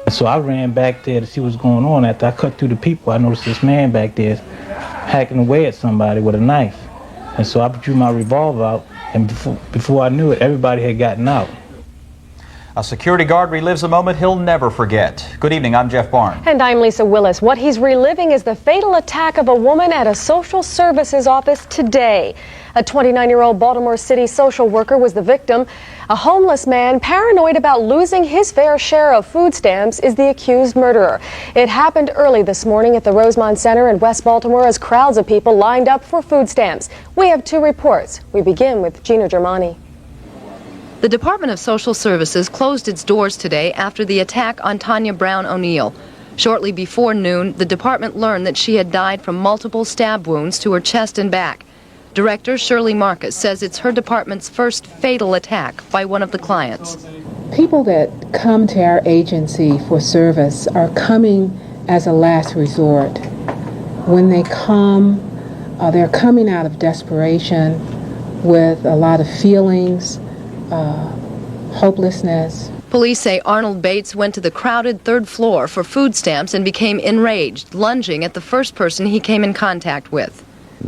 So I ran back there to see what's going on. After I cut through the people, I noticed this man back there hacking away at somebody with a knife. And so I drew my revolver out, and before I knew it, everybody had gotten out. A security guard relives a moment he'll never forget. Good evening, I'm Jeff Barnes. And I'm Lisa Willis. What he's reliving is the fatal attack of a woman at a social services office today. A 29-year-old Baltimore City social worker was the victim. A homeless man paranoid about losing his fair share of food stamps is the accused murderer. It happened early this morning at the Rosemont Center in West Baltimore as crowds of people lined up for food stamps. We have two reports. We begin with Gina Germani. The Department of Social Services closed its doors today after the attack on Tanya Brown O'Neill. Shortly before noon, the department learned that she had died from multiple stab wounds to her chest and back. Director Shirley Marcus says it's her department's first fatal attack by one of the clients. People that come to our agency for service are coming as a last resort. When they come, they're coming out of desperation with a lot of feelings, hopelessness. Police say Arnold Bates went to the crowded third floor for food stamps and became enraged, lunging at the first person he came in contact with.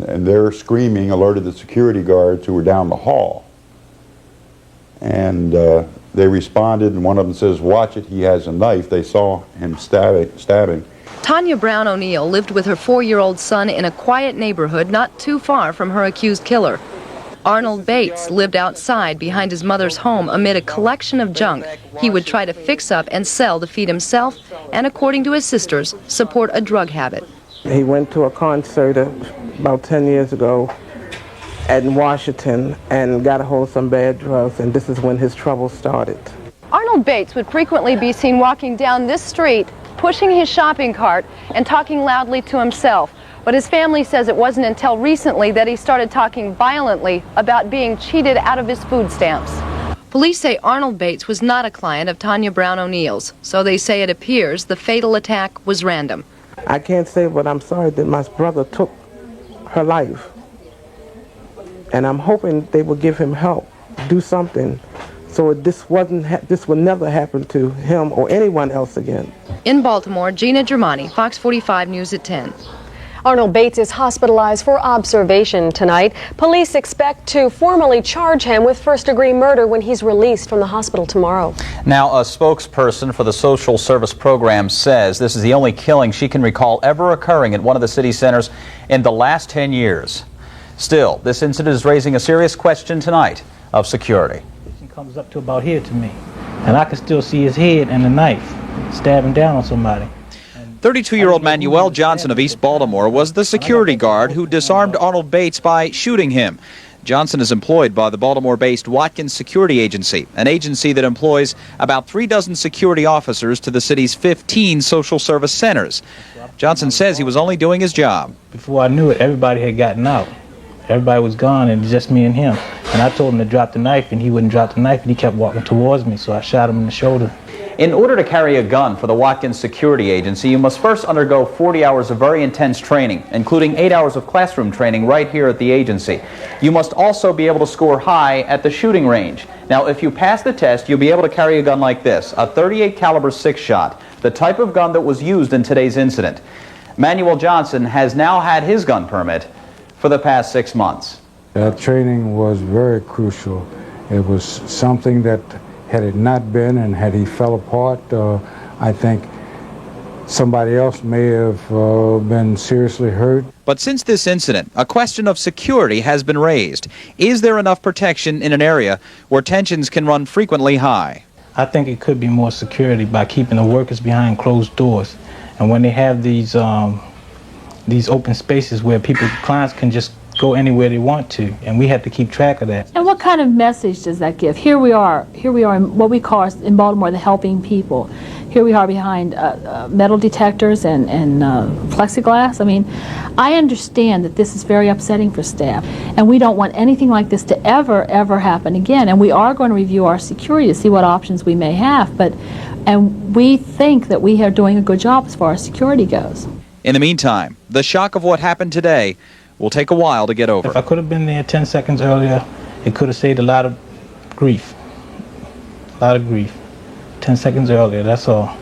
And their screaming alerted the security guards who were down the hall. And they responded, and one of them says, "Watch it, he has a knife." They saw him stabbing. Tanya Brown O'Neill lived with her 4-year-old son in a quiet neighborhood not too far from her accused killer. Arnold Bates lived outside behind his mother's home amid a collection of junk he would try to fix up and sell to feed himself and, according to his sisters, support a drug habit. He went to a concert about 10 years ago in Washington and got a hold of some bad drugs, and this is when his trouble started. Arnold Bates would frequently be seen walking down this street, pushing his shopping cart and talking loudly to himself. But his family says it wasn't until recently that he started talking violently about being cheated out of his food stamps. Police say Arnold Bates was not a client of Tanya Brown O'Neill's, so they say it appears the fatal attack was random. I can't say, but I'm sorry that my brother took her life. And I'm hoping they will give him help, do something, so this will never happen to him or anyone else again. In Baltimore, Gina Germani, Fox 45 News at 10. Arnold Bates is hospitalized for observation tonight. Police expect to formally charge him with first-degree murder when he's released from the hospital tomorrow. Now, a spokesperson for the social service program says this is the only killing she can recall ever occurring at one of the city centers in the last 10 years. Still, this incident is raising a serious question tonight of security. He comes up to about here to me, and I can still see his head and the knife stabbing down on somebody. 32-year-old Manuel Johnson of East Baltimore was the security guard who disarmed Arnold Bates by shooting him. Johnson is employed by the Baltimore-based Watkins Security Agency, an agency that employs about 36 security officers to the city's 15 social service centers. Johnson says he was only doing his job. Before I knew it, everybody had gotten out. Everybody was gone, and just me and him. And I told him to drop the knife, and he wouldn't drop the knife, and he kept walking towards me, so I shot him in the shoulder. In order to carry a gun for the Watkins Security Agency, you must first undergo 40 hours of very intense training, including 8 hours of classroom training right here at the agency. You must also be able to score high at the shooting range. Now, if you pass the test, you'll be able to carry a gun like this, a .38 caliber 6-shot, the type of gun that was used in today's incident. Manuel Johnson has now had his gun permit for the past 6 months. That training was very crucial. It was something that, had it not been and had he fell apart, I think somebody else may have been seriously hurt. But since this incident, a question of security has been raised. Is there enough protection in an area where tensions can run frequently high? I think it could be more security by keeping the workers behind closed doors. And when they have these open spaces where clients can just go anywhere they want to, and we have to keep track of that. And what kind of message does that give? Here we are in what we call in Baltimore the helping people. Here we are behind metal detectors and plexiglass. I mean, I understand that this is very upsetting for staff, and we don't want anything like this to ever happen again. And we are going to review our security to see what options we may have, and we think that we are doing a good job as far as security goes. In the meantime, the shock of what happened today will take a while to get over. If I could have been there 10 seconds earlier, it could have saved a lot of grief. 10 seconds earlier, that's all.